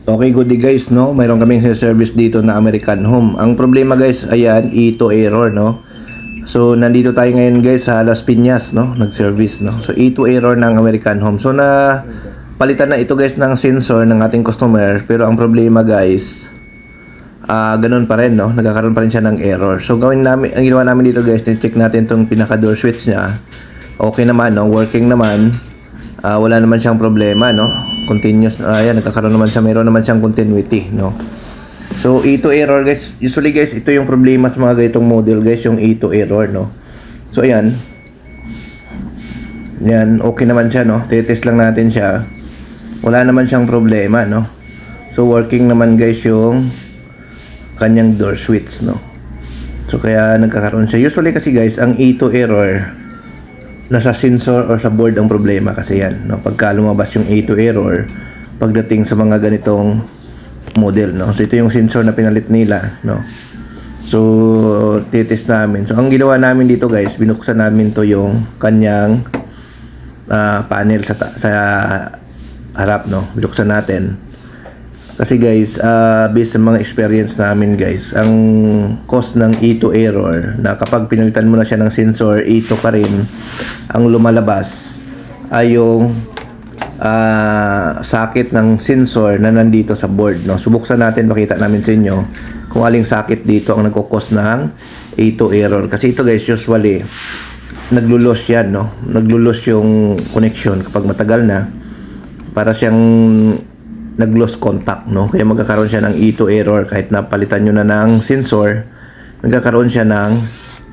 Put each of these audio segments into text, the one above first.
Okay, good day guys, no? Mayroon kaming service dito na American Home. Ang problema guys, ayan, E2 error, no? So, nandito tayo ngayon guys sa Las Piñas, no? Nag-service, no? So, E2 error ng American Home. So, palitan na ito guys ng sensor ng ating customer. Pero ang problema guys, ganun pa rin, no? Nagkakaroon pa rin siya ng error. So, ang ginawa namin dito guys, check natin itong pinaka-door switch niya. Okay naman, no? Working naman. Wala naman siyang problema, no? Continuous, ayan, nagkakaroon naman siya, mayroon naman siyang continuity, no? So, E2 error guys, usually guys, ito yung problema sa mga ganitong model guys, yung E2 error, no? So, ayan. Yan, okay naman siya, no? Titest lang natin siya. Wala naman siyang problema, no? So, working naman guys yung kanyang door switch, no? So, kaya nagkakaroon siya. Usually kasi guys, ang E2 error, nasa sensor or sa board ang problema kasi yan, no? Pagka lumabas yung E2 error pagdating sa mga ganitong model, no? So ito yung sensor na pinalit nila, no? So titest namin. So ang ginawa namin dito guys, binuksan namin to yung kanyang panel sa harap, no? Binuksan natin kasi guys, based sa mga experience namin guys, ang cause ng E2 error na kapag pinalitan mo na siya ng sensor, E2 pa rin ang lumalabas ay yung socket ng sensor na nandito sa board, no? Subuksan natin, makita namin sa inyo kung aling socket dito ang nagko-cause ng E2 error. Kasi ito guys, usually naglulos yan, no? Naglulos yung connection kapag matagal na, para siyang nag-lost contact, no? Kaya magkakaroon siya ng E2 error kahit napalitan nyo na ng sensor, nagkakaroon siya ng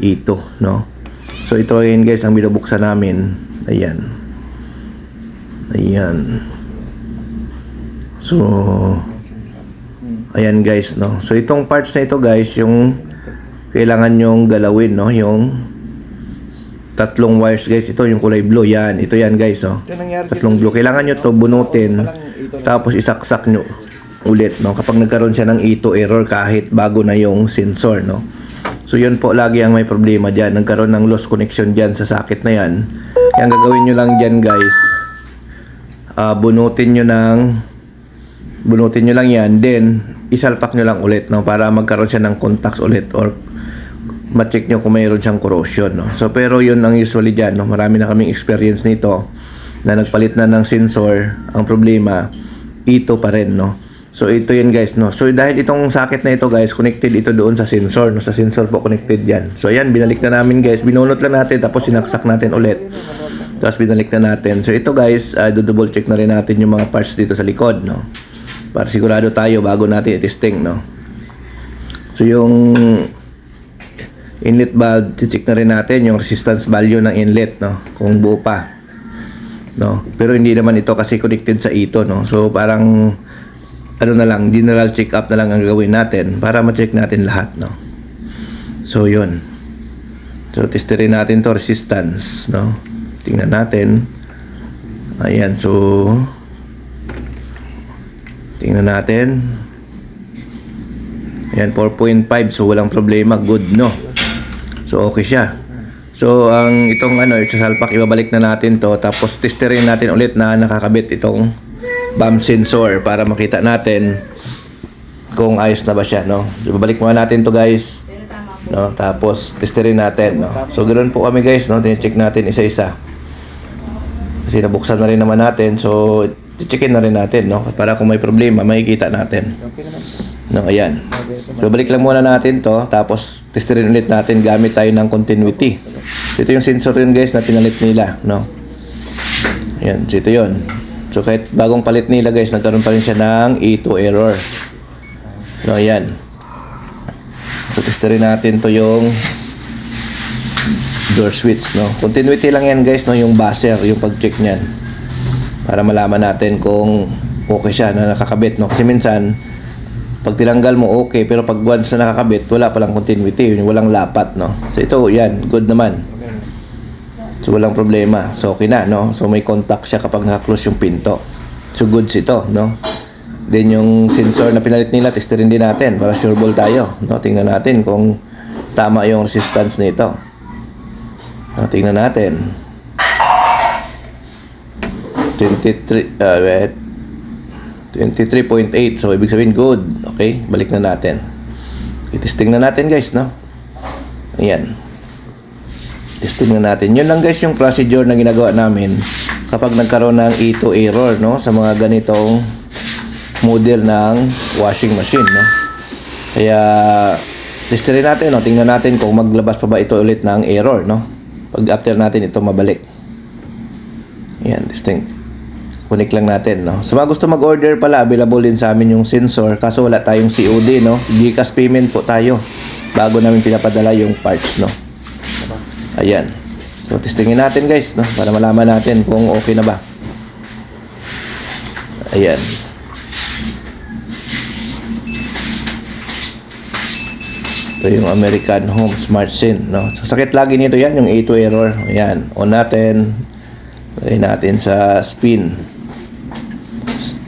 E2, no? So ito yun guys ang binubuksan namin. Ayan. Ayan. So ayan guys, no? So itong parts na ito guys, yung kailangan nyong galawin, no? Yung tatlong wires guys, ito yung kulay blue, yan. Ito yan guys, no? Tatlong blue. Kailangan nyo to bunutin, tapos isaksak nyo ulit, no? Kapag nagkaroon siya ng E2 error kahit bago na yung sensor, no? So yun po lagi ang may problema dyan. Nagkaroon ng lost connection dyan sa socket na yan. Kaya ang gagawin nyo lang dyan guys, bunutin nyo lang yan, then isalpak nyo lang ulit, no? Para magkaroon siya ng contacts ulit or ma-check nyo kung mayroon siyang corrosion, no? So pero yun ang usually dyan, no? Marami na kaming experience nito na nagpalit na ng sensor. Ang problema, ito pa rin, no? So ito yun guys, no? So dahil itong socket na ito guys, connected ito doon sa sensor, no? Sa sensor po connected yan. So ayan, binalik na namin guys, binunot lang natin, tapos sinaksak natin ulit, tapos binalik na natin. So ito guys, double check na rin natin yung mga parts dito sa likod, no? Para sigurado tayo bago natin i-testing, no? So yung inlet valve, check na rin natin yung resistance value ng inlet, no? Kung buo pa, no? Pero hindi naman ito kasi connected sa ito, no? So parang ano na lang, general check up na lang ang gagawin natin para ma-check natin lahat, no? So yun. So testerin natin to resistance, no? Tingnan natin. Ayan, so tingnan natin. Ayan, 4.5, so walang problema, good, no? So okay siya. So ang itong sasalpak, ibabalik na natin to, tapos testerin natin ulit na nakakabit itong bump sensor para makita natin kung ayos na ba siya, no? Ibabalik muna natin to guys, no? Tapos testerin natin, no? So ganoon po kami guys, no? Tine-check natin isa-isa kasi nabuksan na rin naman natin, so i-checkin na rin natin, no? Para kung may problema makikita natin, no? Ayan, so balik lang muna natin to, tapos testerin ulit natin gamit tayo ng continuity. So ito yung sensor yun guys na pinalit nila, no? Ayan, so ito yun. So kahit bagong palit nila guys, nagkaroon pa rin siya ng E2 error, no? Ayan. So testerin natin to yung door switch, no? Continuity lang yan guys, no? Yung buzzer, yung pag-check niyan, para malaman natin kung okay siya na nakakabit, no? Kasi minsan pag tinanggal mo okay, pero pag once na nakakabit, wala palang continuity, yung walang lapat, no? So ito, yan, good naman. So walang problema. So okay na, no? So may contact siya kapag naka-close yung pinto. So goods ito, no? Then yung sensor na pinalit nila, testerin din natin para sure ball tayo, no? Tingnan natin kung tama yung resistance nito. No, tingnan natin. 23 23 23.8. So, ibig sabihin good. Okay, balik na natin. I-testing na natin guys, no? Ayan. Testing na natin. Yun lang guys yung procedure na ginagawa namin kapag nagkaroon ng E2 error, no? Sa mga ganitong model ng washing machine, no? Kaya, testing natin, no? Tingnan natin kung maglabas pa ba ito ulit ng error, no? Pag after natin ito mabalik. Ayan, testing. Connect lang natin, no? Sa mga gusto mag-order pala, available din sa amin yung sensor. Kaso wala tayong COD, no? GCash payment po tayo bago namin pinapadala yung parts, no? Ayan. So, testingin natin, guys, no? Para malaman natin kung okay na ba. Ayan. Ito yung American Home Smart Scene, no? So, sakit lagi nito yan, yung A2 error. Ayan. On natin. Lagay natin sa spin.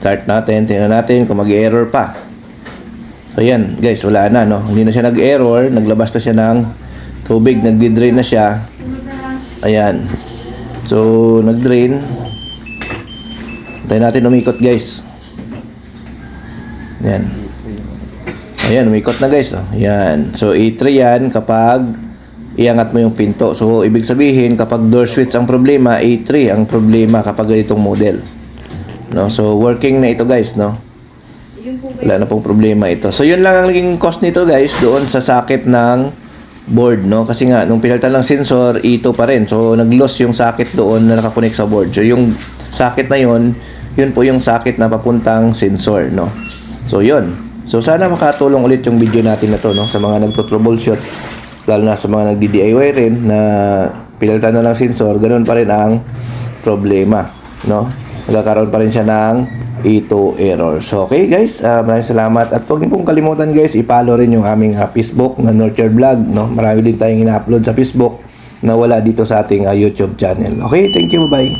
Start natin, tingnan natin kung mag-error pa. So yan guys, wala na, no? Hindi na siya nag-error, naglabas na siya ng tubig, nagdi-drain na siya. Ayan. So, nag-drain. Tayo natin umikot guys. Ayan. Ayan, umikot na guys, oh. Ayan. So, A3 yan kapag iangat mo yung pinto. So, ibig sabihin, kapag door switch ang problema, A3 ang problema kapag ganitong model. No? So, working na ito guys, no? Wala na pong problema ito. So, yun lang ang naging cost nito guys, doon sa socket ng board, no? Kasi nga, nung pinalitan ng sensor, E2 pa rin. So, nag-loss yung socket doon na nakakonect sa board. So, yung socket na yun po yung socket na papuntang sensor, no? So, yun. So, sana makatulong ulit yung video natin na to, no? Sa mga nagto-troubleshoot, lalo na sa mga nagdi-DIY rin na pinalitan na ng sensor, ganun pa rin ang problema, no? Nagkakaroon pa rin siya ng E2 error. So, okay guys, maraming salamat. At huwag niyo pong kalimutan guys, i-follow rin yung aming Facebook na Nurture Vlog, no? Marami din tayong ina-upload sa Facebook na wala dito sa ating YouTube channel. Okay, thank you, bye.